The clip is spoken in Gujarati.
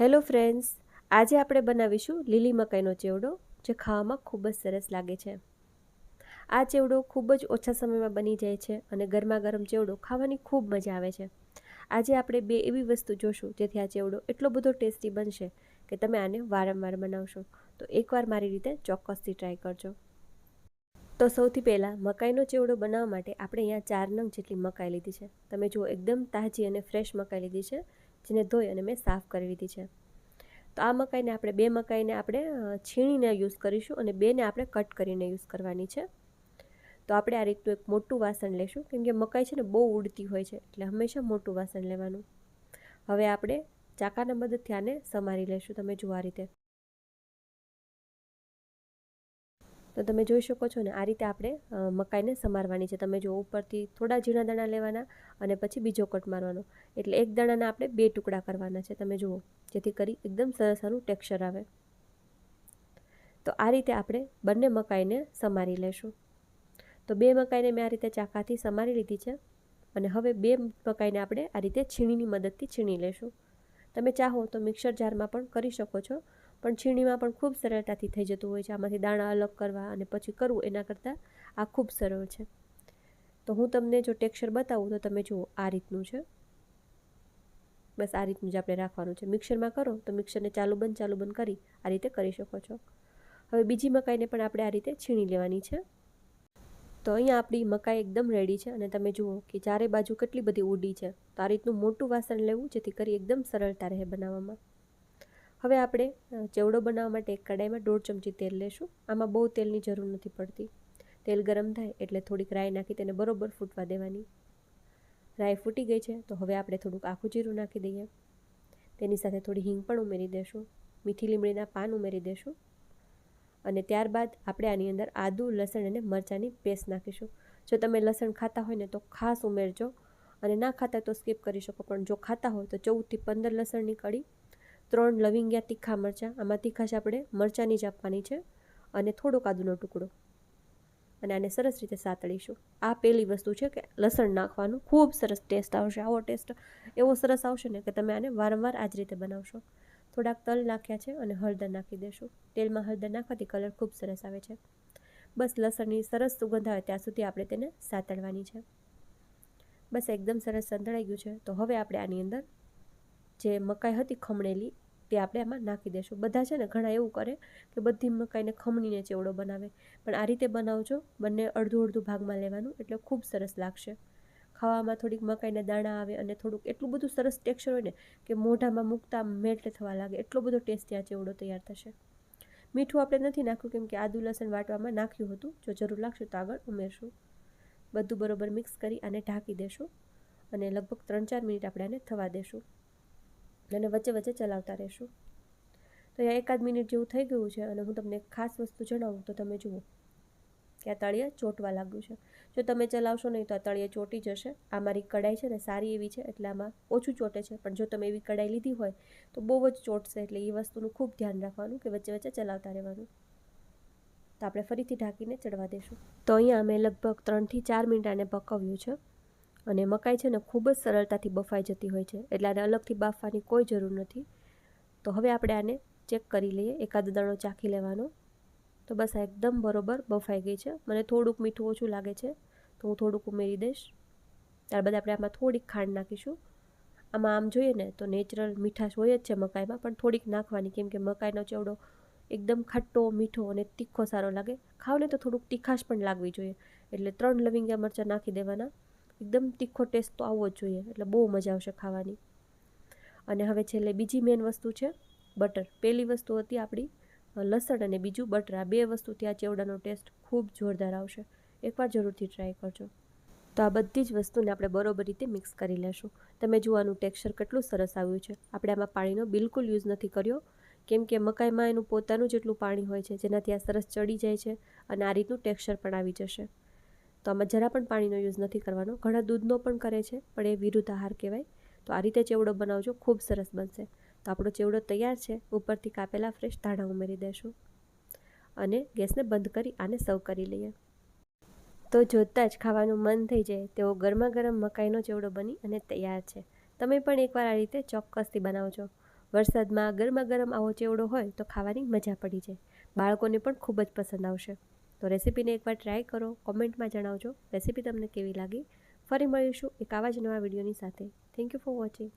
હેલો ફ્રેન્ડ્સ, આજે આપણે બનાવીશું લીલી મકાઈનો ચેવડો, જે ખાવામાં ખૂબ જ સરસ લાગે છે. આ ચેવડો ખૂબ જ ઓછા સમયમાં બની જાય છે અને ગરમા ગરમ ચેવડો ખાવાની ખૂબ મજા આવે છે. આજે આપણે બે એવી વસ્તુ જોશું જેથી આ ચેવડો એટલો બધો ટેસ્ટી બનશે કે તમે આને વારંવાર બનાવશો. તો એકવાર મારી રીતે ચોક્કસથી ટ્રાય કરજો. તો સૌથી પહેલાં મકાઈનો ચેવડો બનાવવા માટે આપણે અહીંયા 4 નંગ જેટલી મકાઈ લીધી છે. તમે જુઓ, એકદમ તાજી અને ફ્રેશ મકાઈ લીધી છે, જેને ધોઈ અને મેં સાફ કરી લીધી છે. તો આ મકાઈને આપણે બે મકાઈને આપણે છીણીને યુઝ કરીશું અને બેને આપણે કટ કરીને યુઝ કરવાની છે. તો આપણે આ રીતનું એક મોટું વાસણ લેશું, કેમ કે મકાઈ છે ને બહુ ઉડતી હોય છે, એટલે હંમેશા મોટું વાસણ લેવાનું. હવે આપણે ચાકાના મદદથી આને સમારી લેશું. તમે જુઓ આ રીતે. તો તમે જોઈ શકો છો ને, આ રીતે આપણે મકાઈને સમારવાની છે. તમે જો ઉપરથી થોડા ઝીણા દાણા લેવાના અને પછી બીજો કટ મારવાનો, એટલે એક દાણાના આપણે બે ટુકડા કરવાના છે. તમે જુઓ, જેથી કરી એકદમ સરસ આનું ટેક્સચર આવે. તો આ રીતે આપણે બંને મકાઈને સમારી લેશું. તો બે મકાઈને મેં આ રીતે ચાકાથી સમારી લીધી છે અને હવે બે મકાઈને આપણે આ રીતે છીણીની મદદથી છીણી લેશું. તમે ચાહો તો મિક્સર જારમાં પણ કરી શકો છો, પણ છીણીમાં પણ ખૂબ સરળતાથી થઈ જતું હોય છે. આમાંથી દાણા અલગ કરવા અને પછી કરવું એના કરતાં આ ખૂબ સરળ છે. તો હું તમને જો ટેક્સચર બતાવું તો તમે જુઓ, આ રીતનું છે. બસ આ રીતનું જ આપણે રાખવાનું છે. મિક્સરમાં કરો તો મિક્સરને ચાલુ બંધ કરી આ રીતે કરી શકો છો. હવે બીજી મકાઈને પણ આપણે આ રીતે છીણી લેવાની છે. તો અહીંયા આપણી મકાઈ એકદમ રેડી છે અને તમે જુઓ કે ચારે બાજુ કેટલી બધી ઉડી છે. તો આ રીતનું મોટું વાસણ લેવું, જેથી કરી એકદમ સરળતા રહે બનાવવામાં. હવે આપણે ચેવડો બનાવવા માટે એક કડાઈમાં 1.5 ચમચી તેલ લેશું. આમાં બહુ તેલની જરૂર નથી પડતી. તેલ ગરમ થાય એટલે થોડીક રાઈ નાખી તેને બરોબર ફૂટવા દેવાની. રાઈ ફૂટી ગઈ છે તો હવે આપણે થોડુંક આખું જીરું નાખી દઈએ. તેની સાથે થોડી હિંગ પણ ઉમેરી દેશું. મીઠી લીમડીના પાન ઉમેરી દેશું અને ત્યારબાદ આપણે આની અંદર આદું, લસણ અને મરચાંની પેસ્ટ નાખીશું. જો તમે લસણ ખાતા હોય ને તો ખાસ ઉમેરજો અને ના ખાતા તો સ્કીપ કરી શકો, પણ જો ખાતા હોય તો 14 થી 15 લસણની કળી, 3 લવિંગિયા તીખા મરચાં, આમાં તીખાશ આપણે મરચાંની જ આપવાની છે, અને થોડોક આદુનો ટુકડો, અને આને સરસ રીતે સાતળીશું. આ પહેલી વસ્તુ છે કે લસણ નાખવાનું. ખૂબ સરસ ટેસ્ટ આવશે. આવો ટેસ્ટ એવો સરસ આવશે ને કે તમે આને વારંવાર આ જ રીતે બનાવશો. થોડાક તલ નાખ્યા છે અને હળદર નાખી દેશું. તેલમાં હળદર નાખવાથી કલર ખૂબ સરસ આવે છે. બસ લસણની સરસ સુગંધ આવે ત્યાં સુધી આપણે તેને સાતળવાની છે. બસ એકદમ સરસ સંતળાઈ ગયું છે. તો હવે આપણે આની અંદર જે મકાઈ હતી ખમણેલી તે આપણે આમાં નાખી દેશું. બધા છે ને ઘણા એવું કરે કે બધી મકાઈને ખમણીને ચેવડો બનાવે, પણ આ રીતે બનાવજો. બંને અડધું અડધું ભાગમાં લેવાનું, એટલે ખૂબ સરસ લાગશે. ખાવામાં થોડીક મકાઈના દાણા આવે અને થોડુંક એટલું બધું સરસ ટેક્સચર હોય ને કે મોઢામાં મૂકતા મેલ્ટ થવા લાગે. એટલો બધો ટેસ્ટી આ ચેવડો તૈયાર થશે. મીઠું આપણે નથી નાખ્યું, કેમ કે આદુ લસણ વાટવામાં નાખ્યું હતું. જો જરૂર લાગશે તો આગળ ઉમેરશું. બધું બરોબર મિક્સ કરી આને ઢાંકી દેશું અને લગભગ 3-4 મિનિટ આપણે આને થવા દેશું અને વચ્ચે વચ્ચે ચલાવતા રહેશું. તો અહીંયા 1-8 મિનિટ જેવું થઈ ગયું છે અને હું તમને ખાસ વસ્તુ જણાવું તો તમે જુઓ કે આ તળિયે ચોંટવા લાગ્યું છે. જો તમે ચલાવશો નહીં તો આ તળિયે ચોંટી જશે. આ મારી કડાઈ છે ને સારી એવી છે, એટલે આમાં ઓછું ચોંટે છે, પણ જો તમે એવી કડાઈ લીધી હોય તો બહુ જ ચોંટશે. એટલે એ વસ્તુનું ખૂબ ધ્યાન રાખવાનું કે વચ્ચે વચ્ચે ચલાવતા રહેવાનું. તો આપણે ફરીથી ઢાંકીને ચડવા દઈશું. તો અહીંયા અમે લગભગ 3 થી 4 મિનિટ આને પકવ્યું છે અને મકાઈ છે ને ખૂબ જ સરળતાથી બફાઈ જતી હોય છે, એટલે આને અલગથી બાફવાની કોઈ જરૂર નથી. તો હવે આપણે આને ચેક કરી લઈએ. એકાદ દાણો ચાખી લેવાનો. તો બસ આ એકદમ બરોબર બફાઈ ગઈ છે. મને થોડુંક મીઠું ઓછું લાગે છે તો હું થોડુંક ઉમેરી દઈશ. ત્યારબાદ આપણે આમાં થોડીક ખાંડ નાખીશું. આમાં આમ જોઈએ ને તો નેચરલ મીઠાશ હોય જ છે મકાઈમાં, પણ થોડીક નાખવાની, કેમ કે મકાઈનો ચેવડો એકદમ ખાટો, મીઠો અને તીખો સારો લાગે. ખાવ ને તો થોડુંક તીખાશ પણ લાગવી જોઈએ. એટલે 3 લવિંગિયા મરચાં નાખી દેવાના. એકદમ તીખો ટેસ્ટ તો આવવો જ જોઈએ, એટલે બહુ મજા આવશે ખાવાની. અને હવે છેલ્લે બીજી મેઇન વસ્તુ છે બટર. પહેલી વસ્તુ હતી આપણી લસણ અને બીજું બટર. આ બે વસ્તુથી આ ચેવડાનો ટેસ્ટ ખૂબ જોરદાર આવશે. એકવાર જરૂરથી ટ્રાય કરજો. તો આ બધી જ વસ્તુને આપણે બરોબર રીતે મિક્સ કરી લેશું. તમે જોવાનું ટેક્સચર કેટલું સરસ આવ્યું છે. આપણે આમાં પાણીનો બિલકુલ યુઝ નથી કર્યો, કેમ કે મકાઈમાં એનું પોતાનું જેટલું પાણી હોય છે, જેનાથી આ સરસ ચડી જાય છે અને આ રીતનું ટેક્સચર પણ આવી જશે. તો આમાં જરા પણ પાણીનો યુઝ નથી કરવાનો. ઘણા દૂધનો પણ કરે છે, પણ એ વિરુદ્ધ આહાર કહેવાય. તો આ રીતે ચેવડો બનાવજો, ખૂબ સરસ બનશે. તો આપણો ચેવડો તૈયાર છે. ઉપરથી કાપેલા ફ્રેશ ધાણા ઉમેરી દેશું અને ગેસને બંધ કરી આને સર્વ કરી લઈએ. તો જોતાં જ ખાવાનું મન થઈ જાય તેવો ગરમા ગરમ મકાઈનો ચેવડો બની અને તૈયાર છે. તમે પણ એકવાર આ રીતે ચોક્કસથી બનાવજો. વરસાદમાં ગરમા ગરમ આવો ચેવડો હોય તો ખાવાની મજા પડી જાય. બાળકોને પણ ખૂબ જ પસંદ આવશે. તો રેસીપીને એકવાર ટ્રાય કરો, કોમેન્ટમાં જણાવજો રેસીપી તમને કેવી લાગી. ફરી મળીશું એક આવા જ નવા વિડીયોની સાથે. Thank you for watching.